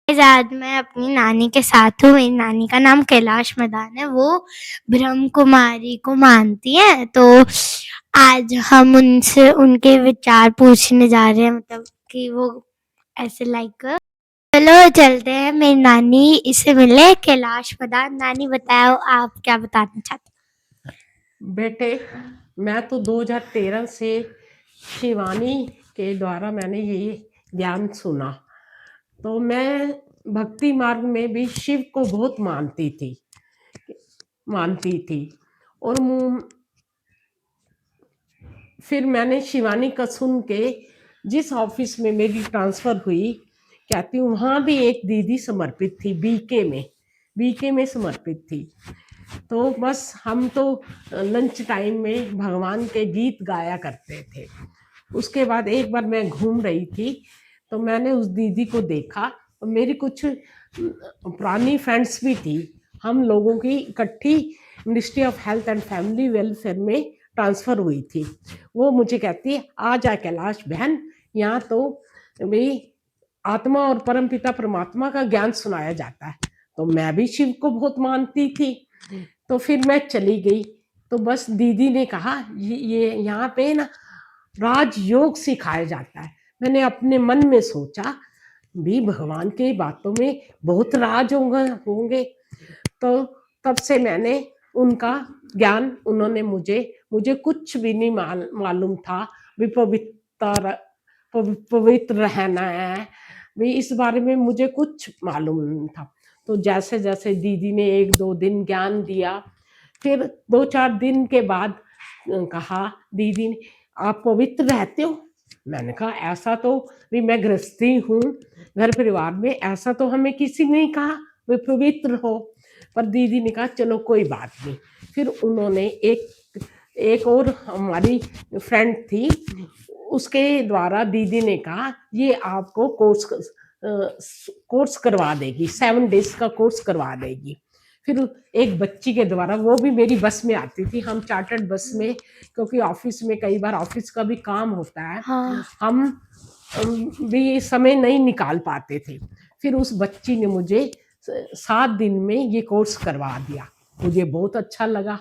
आज मैं अपनी नानी के साथ हूँ। मेरी नानी का नाम कैलाश मदान है। वो ब्रह्म कुमारी को मानती हैं। तो आज हम उनसे उनके विचार पूछने जा रहे हैं, मतलब कि वो ऐसे लाइक चलो चलते हैं मेरी नानी इससे मिलने। कैलाश मदान, नानी बताओ आप क्या बताना चाहते बेटे, मैं तो 2013 से शिवानी के द्वारा मैंने ये ज्ञान सुना। तो मैं भक्ति मार्ग में भी शिव को बहुत मानती थी। और फिर मैंने शिवानी का सुन के जिस ऑफिस में मेरी ट्रांसफ़र हुई, कहती हूँ वहाँ भी एक दीदी समर्पित थी, बीके में समर्पित थी। तो बस हम तो लंच टाइम में भगवान के गीत गाया करते थे। उसके बाद एक बार मैं घूम रही थी तो मैंने उस दीदी को देखा और मेरी कुछ पुरानी फ्रेंड्स भी थी। हम लोगों की इकट्ठी ministry of health and family welfare में ट्रांसफ़र हुई थी। वो मुझे कहती है, आ जा कैलाश बहन, यहाँ तो भाई आत्मा और परमपिता परमात्मा का ज्ञान सुनाया जाता है। तो मैं भी शिव को बहुत मानती थी। तो फिर मैं चली गई। तो बस दीदी ने कहा ये यहाँ पे ना राजयोग सिखाया जाता है। मैंने अपने मन में सोचा भी भगवान की बातों में बहुत राज होंगे। तो तब से मैंने उनका ज्ञान, उन्होंने मुझे कुछ भी नहीं मालूम था भी पवित्र रहना है भी, इस बारे में मुझे कुछ मालूम नहीं था। तो जैसे जैसे दीदी ने 1-2 दिन ज्ञान दिया, फिर 2-4 दिन के बाद कहा दीदी ने, आप पवित्र रहते हो? मैंने कहा ऐसा तो भी मैं गृहस्थी हूँ, घर परिवार में ऐसा तो हमें किसी ने नहीं कहा वे पवित्र हो। पर दीदी ने कहा चलो कोई बात नहीं। फिर उन्होंने एक और हमारी फ्रेंड थी, उसके द्वारा दीदी ने कहा ये आपको कोर्स करवा देगी, 7 डेज का कोर्स करवा देगी। फिर एक बच्ची के द्वारा, वो भी मेरी बस में आती थी, हम चार्टर्ड बस में, क्योंकि ऑफिस में कई बार ऑफिस का भी काम होता है, हाँ। हम भी समय नहीं निकाल पाते थे। फिर उस बच्ची ने मुझे 7 दिन में ये कोर्स करवा दिया। मुझे बहुत अच्छा लगा।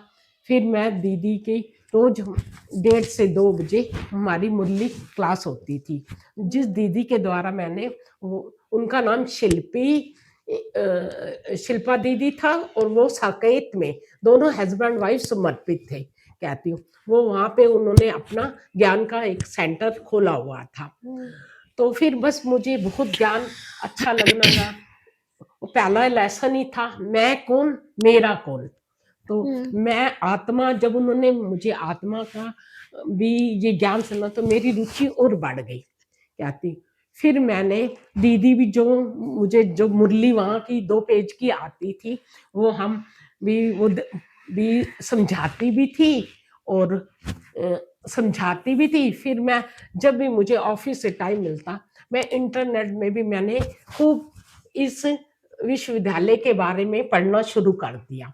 फिर मैं दीदी के रोज 1:30 से 2 बजे हमारी मुरली क्लास होती थी। जिस दीदी के द्वारा मैंने उनका नाम शिल्पा दीदी था, और वो साकेत में दोनों हस्बैंड वाइफ समर्पित थे। कहती हूँ वो वहाँ पे उन्होंने अपना ज्ञान का एक सेंटर खोला हुआ था। तो फिर बस मुझे बहुत ज्ञान अच्छा लगना था। पहला लेसन ही था, मैं कौन मेरा कौन। तो मैं आत्मा, जब उन्होंने मुझे आत्मा का भी ये ज्ञान सुना तो मेरी रुचि और बढ़ गई। कहती फिर मैंने दीदी भी जो मुरली वहाँ की 2 पेज की आती थी, वो हम भी समझाती भी थी और समझाती भी थी। फिर मैं जब भी मुझे ऑफिस से टाइम मिलता, मैं इंटरनेट में भी मैंने खूब इस विश्वविद्यालय के बारे में पढ़ना शुरू कर दिया।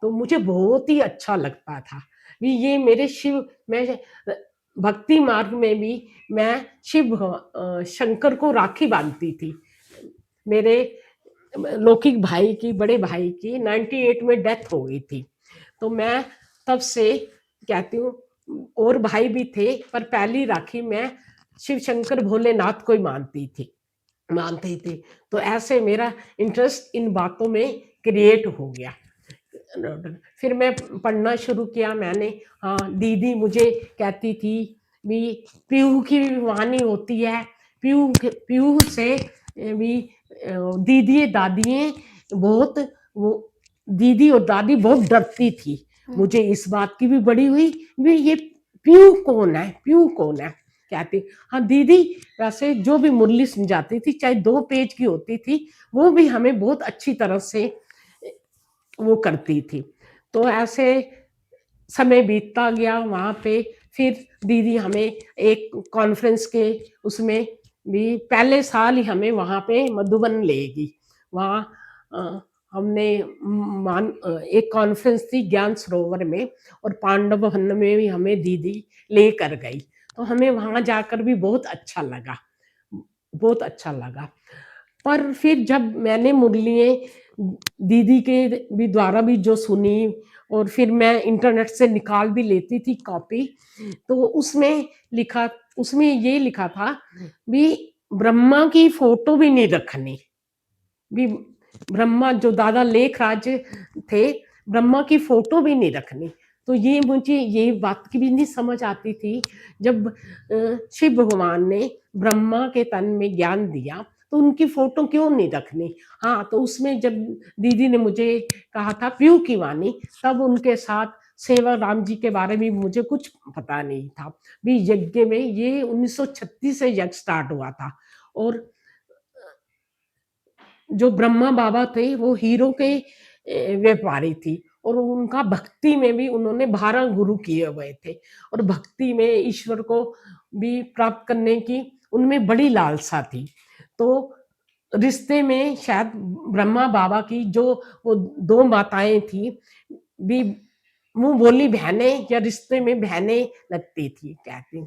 तो मुझे बहुत ही अच्छा लगता था भी ये मेरे शिव, मैं भक्ति मार्ग में भी मैं शंकर को राखी बांधती थी। मेरे लौकिक भाई की, बड़े भाई की 98 में डेथ हो गई थी। तो मैं तब से कहती हूँ, और भाई भी थे, पर पहली राखी मैं शिव शंकर भोलेनाथ को ही मानती थी। तो ऐसे मेरा इंटरेस्ट इन बातों में क्रिएट हो गया। फिर मैं पढ़ना शुरू किया मैंने। हाँ, दीदी मुझे कहती थी भी पीहू की वाणी होती है, पीहू से भी दीदी दादी बहुत, वो दीदी और दादी बहुत डरती थी। मुझे इस बात की भी बड़ी हुई भी ये पीहू कौन है। कहती हाँ दीदी, वैसे जो भी मुरली समझाती थी, चाहे 2 पेज की होती थी, वो भी हमें बहुत अच्छी तरह से वो करती थी। तो ऐसे समय बीतता गया वहाँ पे। फिर दीदी हमें एक कॉन्फ्रेंस के उसमें भी, पहले साल ही हमें वहाँ पे मधुबन लेगी। वहाँ हमने एक कॉन्फ्रेंस थी ज्ञान सरोवर में, और पांडव वन में भी हमें दीदी लेकर गई। तो हमें वहाँ जाकर भी बहुत अच्छा लगा। पर फिर जब मैंने मुरलियाँ दीदी के भी द्वारा भी जो सुनी, और फिर मैं इंटरनेट से निकाल भी लेती थी कॉपी, तो उसमें ये लिखा था भी ब्रह्मा की फोटो भी नहीं रखनी, भी ब्रह्मा जो दादा लेखराज थे, ब्रह्मा की फोटो भी नहीं रखनी। तो ये मुझे ये बात की भी नहीं समझ आती थी, जब शिव भगवान ने ब्रह्मा के तन में ज्ञान दिया तो उनकी फोटो क्यों नहीं रखनी। हाँ, तो उसमें जब दीदी ने मुझे कहा था पीयू की वाणी, तब उनके साथ सेवा राम जी के बारे में मुझे कुछ पता नहीं था। भी यज्ञ में ये 1936 से यज्ञ स्टार्ट हुआ था, और जो ब्रह्मा बाबा थे वो हीरो के व्यापारी थी, और उनका भक्ति में भी उन्होंने 12 गुरु किए हुए थे, और भक्ति में ईश्वर को भी प्राप्त करने की उनमें बड़ी लालसा थी। तो रिश्ते में शायद ब्रह्मा बाबा की जो वो 2 माताएं थी, भी मुंह बोली बहनें या रिश्ते में बहनें लगती थी कहती।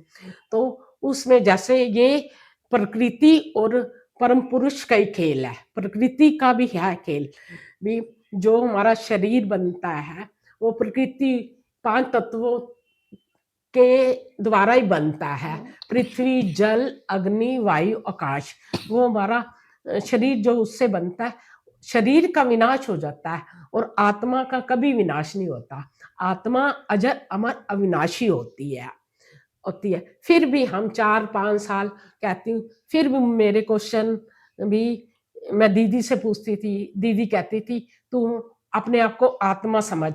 तो उसमें जैसे ये प्रकृति और परम पुरुष का ही खेल है, प्रकृति का भी है खेल, भी जो हमारा शरीर बनता है वो प्रकृति 5 तत्वों के द्वारा ही बनता है, पृथ्वी, जल, अग्नि, वायु, आकाश। वो हमारा शरीर जो उससे बनता है, शरीर का विनाश हो जाता है और आत्मा का कभी विनाश नहीं होता। आत्मा अजर अमर अविनाशी होती है। फिर भी हम 4-5 साल कहती हूँ, फिर भी मेरे क्वेश्चन भी मैं दीदी से पूछती थी, दीदी कहती थी तू अपने आप को आत्मा समझ,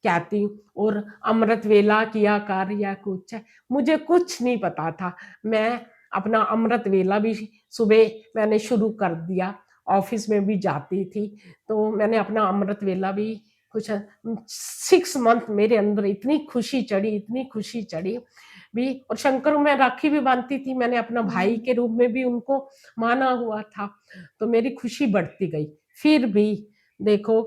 कहती हूँ, और अमृत वेला किया कर या कुछ है, मुझे कुछ नहीं पता था। मैं अपना अमृत वेला भी सुबह मैंने शुरू कर दिया, ऑफिस में भी जाती थी, तो मैंने अपना अमृत वेला भी कुछ 6 मंथ मेरे अंदर इतनी खुशी चढ़ी भी। और शंकर में राखी भी बांधती थी, मैंने अपना भाई के रूप में भी उनको माना हुआ था, तो मेरी खुशी बढ़ती गई। फिर भी देखो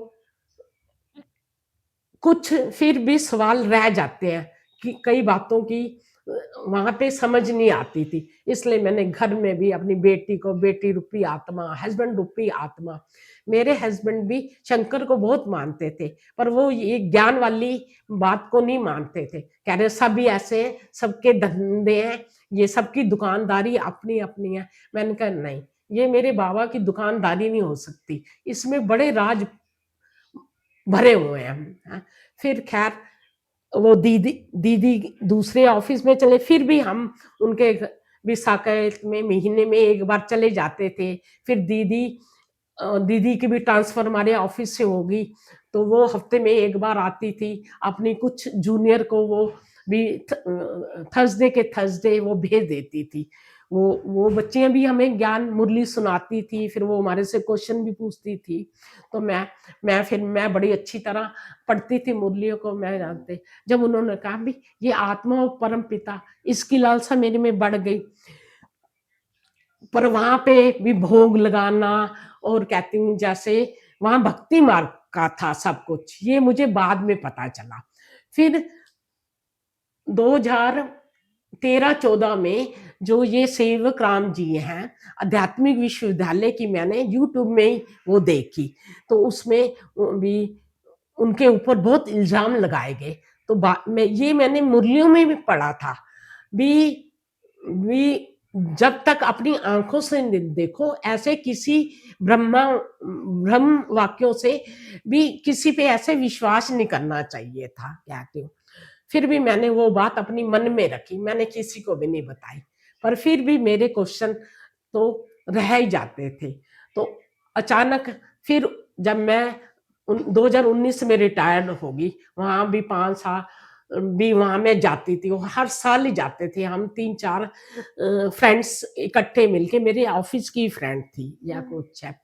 कुछ फिर भी सवाल रह जाते हैं कि कई बातों की वहां पे समझ नहीं आती थी, इसलिए मैंने घर में भी अपनी बेटी को बेटी रूपी आत्मा, हस्बैंड रूपी आत्मा, मेरे हस्बैंड भी शंकर को बहुत मानते थे, पर वो ये ज्ञान वाली बात को नहीं मानते थे, कह रहे सभी ऐसे हैं, सबके धंधे हैं, ये सबकी दुकानदारी अपनी अपनी है। मैंने कहा नहीं, ये मेरे बाबा की दुकानदारी नहीं हो सकती, इसमें बड़े राज भरे हुए हैं। फिर खैर वो दीदी दीदी दूसरे ऑफिस में चले, फिर भी हम उनके विशाखात में महीने में एक बार चले जाते थे। फिर दीदी की भी ट्रांसफर हमारे ऑफिस से होगी, तो वो हफ्ते में एक बार आती थी, अपनी कुछ जूनियर को वो भी थर्सडे के थर्सडे वो भेज देती थी। वो बच्चियां भी हमें ज्ञान मुरली सुनाती थी, फिर वो हमारे से क्वेश्चन भी पूछती थी, तो मैं बड़ी अच्छी तरह पढ़ती थी मुरलियों को, मैं जानते। जब उन्होंने कहा भी ये आत्मा और परम पिता, इसकी लालसा मेरे में बढ़ गई, पर वहां पे भी भोग लगाना, और कहती हूँ जैसे वहां भक्ति मार्ग का था सब कुछ, ये मुझे बाद में पता चला। फिर 2013-14 में जो ये सेवक राम जी हैं, आध्यात्मिक विश्वविद्यालय की मैंने यूट्यूब में ही वो देखी, तो उसमें भी उनके ऊपर बहुत इल्जाम लगाए गए, तो मैंने मुरलियों में भी पढ़ा था भी जब तक अपनी आंखों से देखो, ऐसे किसी ब्रह्म वाक्यों से भी किसी पे ऐसे विश्वास नहीं करना चाहिए था, कहती हूँ। फिर भी मैंने वो बात अपनी मन में रखी, मैंने किसी को भी नहीं बताई, पर फिर भी मेरे क्वेश्चन तो रह ही जाते थे। तो अचानक फिर जब मैं 2019 में रिटायर्ड होगी, वहां भी 5 साल भी वहां मैं जाती थी, हर साल ही जाते थे हम, 3-4 फ्रेंड्स इकट्ठे मिलके, मेरे ऑफिस की फ्रेंड थी या कुछ है।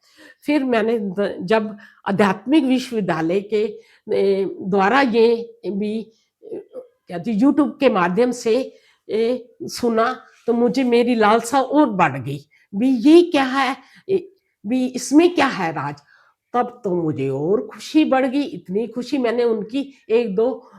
फिर मैंने जब आध्यात्मिक विश्वविद्यालय के द्वारा ये भी कहती यूट्यूब के माध्यम से सुना, तो मुझे मेरी लालसा और बढ़ गई, भी ये क्या है, भी इसमें क्या है राज। तब तो मुझे और खुशी बढ़ गई, इतनी खुशी, मैंने उनकी 1-2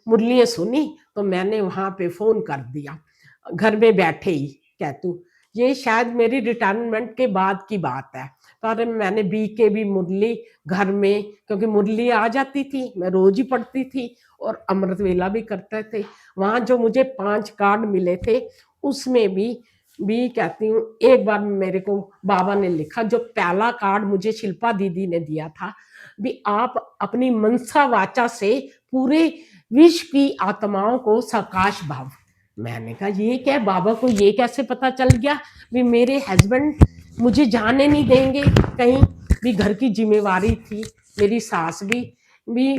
मुरलियाँ सुनी, तो मैंने वहां पे फोन कर दिया घर में बैठे ही, कहती हूँ ये शायद मेरी रिटायरमेंट के बाद की बात है। पर मैंने बीके भी मुरली घर में, क्योंकि मुरली आ जाती थी, मैं रोज ही पढ़ती थी और अमृत वेला भी करते थे। वहां जो मुझे 5 कार्ड मिले थे उसमें भी कहती हूँ, एक बार मेरे को बाबा ने लिखा, जो पहला कार्ड मुझे शिल्पा दीदी ने दिया था, भी आप अपनी मनसा वाचा से पूरे विश्व की आत्माओं को सकाश भाव। मैंने कहा ये क्या, बाबा को ये कैसे पता चल गया? भी मेरे हस्बैंड मुझे जाने नहीं देंगे कहीं, भी घर की जिम्मेवारी थी, मेरी सास भी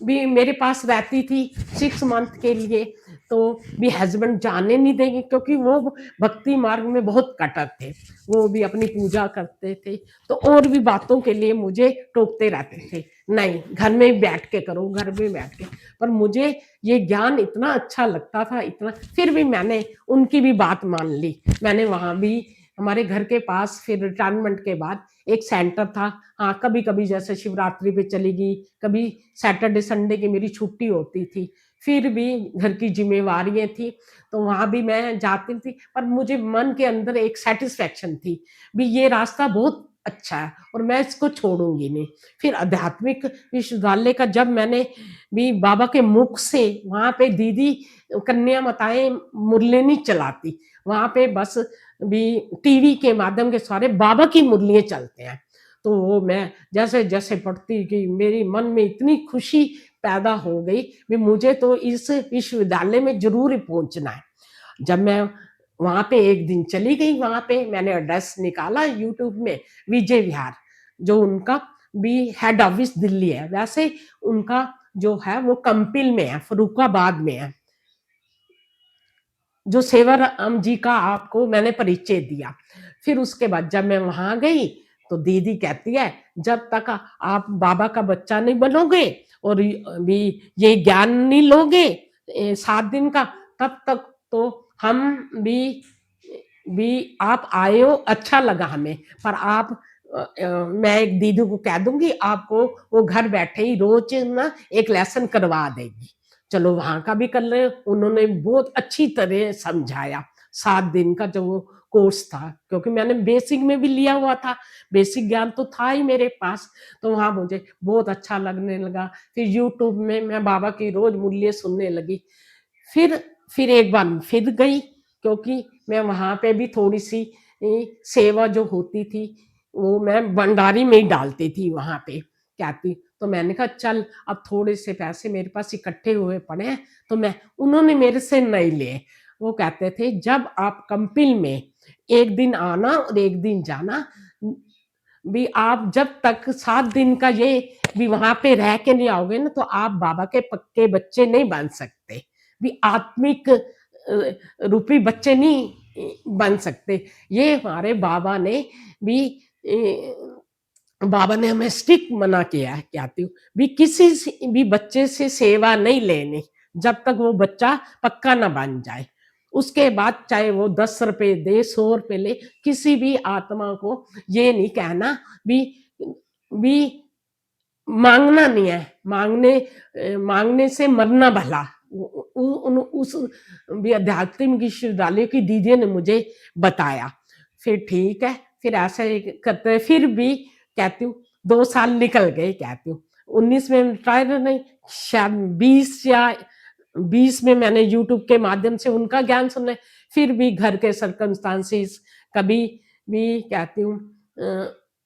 मेरे पास रहती थी 6 मंथ के लिए, तो भी हस्बैंड जाने नहीं देंगे, क्योंकि वो भक्ति मार्ग में बहुत कट्टर थे, वो भी अपनी पूजा करते थे, तो और भी बातों के लिए मुझे टोकते रहते थे, नहीं घर में बैठ के करो, घर में बैठ के। पर मुझे ये ज्ञान इतना अच्छा लगता था, इतना, फिर भी मैंने उनकी भी बात मान ली। मैंने वहां भी हमारे घर के पास फिर रिटायरमेंट के बाद एक सेंटर था, हाँ कभी कभी जैसे शिवरात्रि पे चली गई, कभी सैटरडे संडे की मेरी छुट्टी होती थी, फिर भी घर की जिम्मेवारियां थी तो वहां भी मैं जाती थी, पर मुझे मन के अंदर एक सेटिस्फेक्शन थी भी ये रास्ता बहुत अच्छा है और मैं इसको छोड़ूंगी नहीं। फिर आध्यात्मिक विश्वविद्यालय का जब मैंने भी बाबा के मुख से, वहां पे दीदी कन्या माताएं मुरली नहीं चलाती, वहां पे बस भी टीवी के माध्यम के सारे बाबा की मुरलियां चलते हैं, तो वो मैं जैसे जैसे पढ़ती गई मेरी मन में इतनी खुशी पैदा हो गई भी मुझे तो इस विश्वविद्यालय में जरूर ही पहुंचना है। जब मैं वहां पे एक दिन चली गई, वहां पे मैंने एड्रेस निकाला यूट्यूब में, विजय विहार, जो उनका भी हेड ऑफिस दिल्ली है, वैसे उनका जो है वो कंपिल में है, फरुखाबाद में है, जो सेवाराम जी का आपको मैंने परिचय दिया। फिर उसके बाद जब मैं वहां गई तो दीदी कहती है, जब तक आप बाबा का बच्चा नहीं बनोगे और भी ये ज्ञान नहीं लोगे 7 दिन का, तब तक तो हम भी आप आए हो, अच्छा लगा हमें, पर आप मैं एक दीदी को कह दूंगी आपको, वो घर बैठे ही रोज ना एक लेसन करवा देगी। चलो वहां का भी कर ले, उन्होंने बहुत अच्छी तरह समझाया। 7 दिन का जो वो कोर्स था, क्योंकि मैंने बेसिक में भी लिया हुआ था, बेसिक ज्ञान तो था ही मेरे पास, तो वहां मुझे बहुत अच्छा लगने लगा। फिर यूट्यूब में मैं बाबा की रोज मूल्य सुनने लगी। फिर फिर एक बार फिर गई, क्योंकि मैं वहां पे भी थोड़ी सी सेवा जो होती थी वो मैं भंडारी में ही डालती थी वहां पे क्या थी, तो मैंने कहा चल अब थोड़े से पैसे मेरे पास इकट्ठे हुए पड़े हैं, तो मैं, उन्होंने मेरे से नहीं लिए। वो कहते थे जब आप कंपिल में एक दिन आना और एक दिन जाना, भी आप जब तक 7 दिन का ये भी वहां पे रह के नहीं आओगे ना, तो आप बाबा के पक्के बच्चे नहीं बन सकते, भी आत्मिक रूपी बच्चे नहीं बन सकते। ये हमारे बाबा ने भी बाबा ने हमें स्ट्रिक्ट मना किया है, कहती हूँ भी किसी भी बच्चे से सेवा नहीं लेनी जब तक वो बच्चा पक्का ना बन जाए। उसके बाद चाहे वो 10 रुपए दे, 100 रुपए ले, किसी भी आत्मा को ये नहीं कहना भी मांगना नहीं है, मांगने से मरना भला। उस भी आध्यात्मिक विश्वविद्यालय की दीदी ने मुझे बताया। फिर ठीक है, फिर ऐसे करते फिर भी कहती हूँ 2 साल निकल गए, कहती हूँ 19 में रिटायर नहीं, शायद 20 में मैंने यूट्यूब के माध्यम से उनका ज्ञान सुना, फिर भी घर के सर्कमस्टांसिस कभी भी कहती हूँ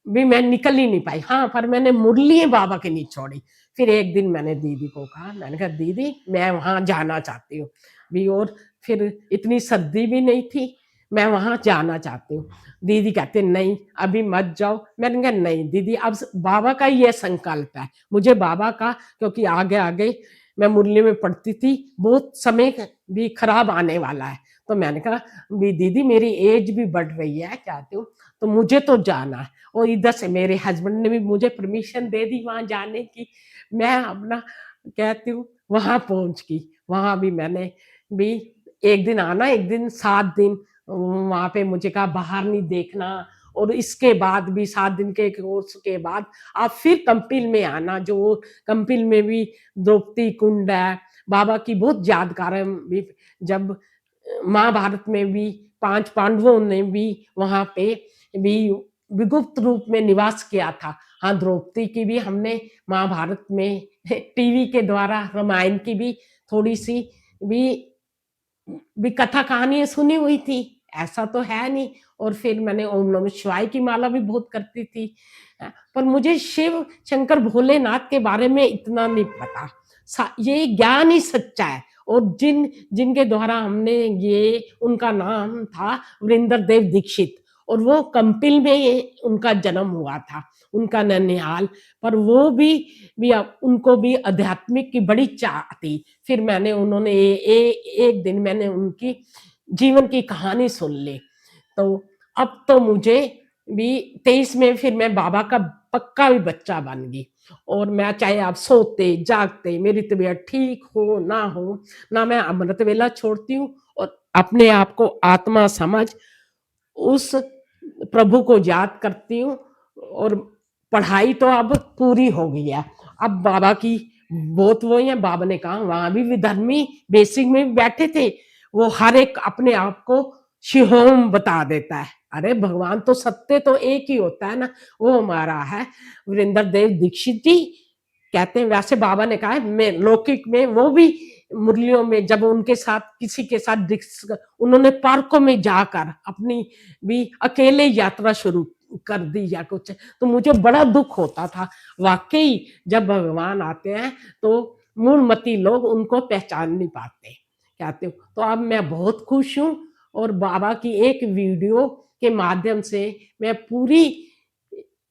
भी मैं निकल ही नहीं पाई। हाँ, पर मैंने मुरली बाबा की नहीं छोड़ी। फिर एक दिन मैंने दीदी को कहा, मैंने कहा दीदी मैं वहां जाना चाहती हूँ भी, और फिर इतनी सर्दी भी नहीं थी, मैं वहां जाना चाहती हूँ। दीदी कहते नहीं अभी मत जाओ। मैंने कहा नहीं दीदी, अब बाबा का ये संकल्प है, मुझे बाबा का, क्योंकि आगे आगे मैं मुरली में पढ़ती थी, बहुत समय भी खराब आने वाला है, तो मैंने कहा भी दीदी मेरी एज भी बढ़ रही है, कहती हूँ तो मुझे तो जाना है। और इधर से मेरे हस्बैंड ने भी मुझे परमिशन दे दी वहां जाने की। मैं अपना कहती हूँ वहां पहुंच गई। वहां भी मैंने भी एक दिन आना, एक दिन 7 दिन वहां पे मुझे कहा बाहर नहीं देखना, और इसके बाद भी 7 दिन के कोर्स के बाद आप फिर कंपिल में आना, जो कंपिल में भी द्रौपदी कुंड है, बाबा की बहुत यादगार है भी। जब महाभारत में भी 5 पांडवों ने भी वहाँ पे भी विगुप्त रूप में निवास किया था। हाँ, द्रौपदी की भी हमने महाभारत में टीवी के द्वारा रामायण की भी थोड़ी-सी भी कथा कहानियाँ सुनी हुई थी, ऐसा तो है नहीं। और फिर मैंने ओम नमः शिवाय की माला भी बहुत करती थी। पर मुझे शिव शंकर भोलेनाथ के बारे में इतना नहीं पता। ये ज्ञान ही सच्चा है। और जिनके द्वारा हमने ये, उनका नाम था वीरेंद्र देव दीक्षित, और वो कंपिल में उनका जन्म हुआ था, उनका ननिहाल। पर वो भी उनको भी आध्यात्मिक की बड़ी चाह थी। फिर मैंने उन्होंने एक दिन मैंने उनकी जीवन की कहानी सुन ली। तो अब तो मुझे भी 23 में फिर मैं बाबा का पक्का भी बच्चा बन गई। और मैं चाहे आप सोते जागते, मेरी तबीयत ठीक हो ना मैं अमृत वेला छोड़ती हूँ, और अपने आप को आत्मा समझ उस प्रभु को याद करती हूँ। और पढ़ाई तो अब पूरी हो गई है। अब बाबा की बहुत वो है, बाबा ने कहा वहां भी विधर्मी बेसिक में बैठे थे, वो हर एक अपने आप को शिहोम बता देता है। अरे भगवान तो सत्य तो एक ही होता है ना, वो हमारा है वीरेंद्र देव दीक्षित जी कहते हैं। वैसे बाबा ने कहा है मैं लौकिक में वो भी मुरलियों में जब उनके साथ किसी के साथ उन्होंने पार्कों में जाकर अपनी भी अकेले यात्रा शुरू कर दी या कुछ, तो मुझे बड़ा दुख होता था। वाकई जब भगवान आते हैं तो मूलमती लोग उनको पहचान नहीं पाते, कहते हो। तो अब मैं बहुत खुश हूँ, और बाबा की एक वीडियो के माध्यम से मैं पूरी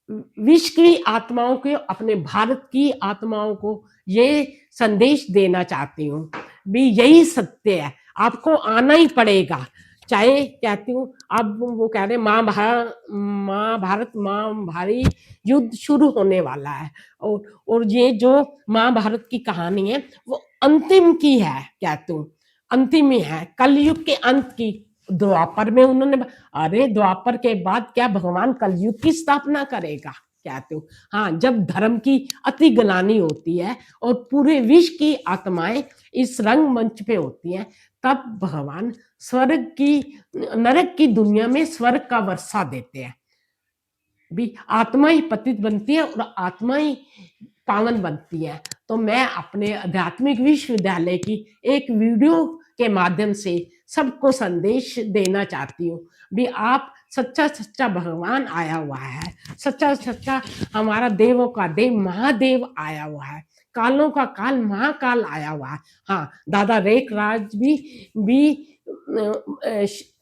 विश्व की आत्माओं के, अपने भारत की आत्माओं को ये संदेश देना चाहती हूँ भी यही सत्य है, आपको आना ही पड़ेगा। चाहे कहती हूँ अब वो कह रहे महाभारत महाभारी युद्ध शुरू होने वाला है, और ये जो महाभारत की कहानी है वो अंतिम की है, कहती हूँ अंतिम ही है, कलयुग के अंत की। द्वापर में उन्होंने, अरे द्वापर के बाद क्या भगवान कलयुग की स्थापना करेगा, कहते हो। हाँ, जब धर्म की अति ग्लानि होती है और पूरे विश्व की आत्माएं इस रंग मंच पे होती हैं, तब भगवान स्वर्ग की, नरक की दुनिया में स्वर्ग का वर्षा देते हैं। भी आत्मा ही पतित बनती है और आत्मा ही पावन बनती है। तो मैं अपने आध्यात्मिक विश्वविद्यालय की एक वीडियो के माध्यम से सबको संदेश देना चाहती हूँ भी आप सच्चा सच्चा भगवान आया हुआ है, सच्चा सच्चा हमारा देवों का देव महादेव आया हुआ है, कालों का काल महाकाल आया हुआ है। हाँ, दादा रेख राज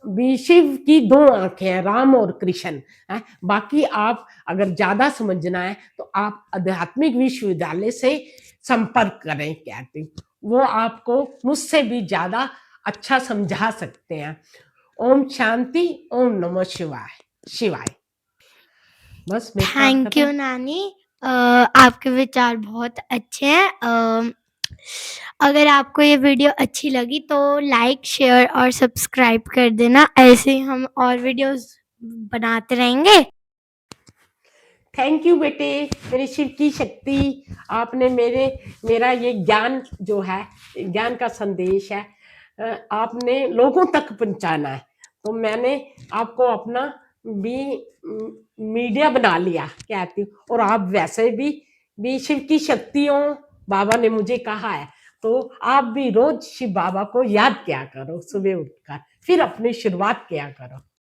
भी शिव की 2 आंखें हैं, राम और कृष्ण है। बाकी आप अगर ज्यादा समझना है तो आप आध्यात्मिक विश्वविद्यालय से संपर्क करें, कहते हैं वो आपको मुझसे भी ज्यादा अच्छा समझा सकते हैं। ओम शांति, ओम नमः शिवाय शिवाय। बस मेरी बात थैंक यू खत्म। नानी। आपके विचार बहुत अच्छे हैं। अगर आपको ये वीडियो अच्छी लगी तो लाइक शेयर और सब्सक्राइब कर देना, ऐसे ही हम और वीडियोस बनाते रहेंगे। थैंक यू बेटे, मेरी शिव की शक्ति, आपने मेरा ये ज्ञान जो है, ज्ञान का संदेश है, आपने लोगों तक पहुंचाना है। तो मैंने आपको अपना भी मीडिया बना लिया, कहती हूँ। और आप वैसे भी शिव की शक्ति हो, बाबा ने मुझे कहा है। तो आप भी रोज शिव बाबा को याद किया करो, सुबह उठकर फिर अपनी शुरुआत किया करो।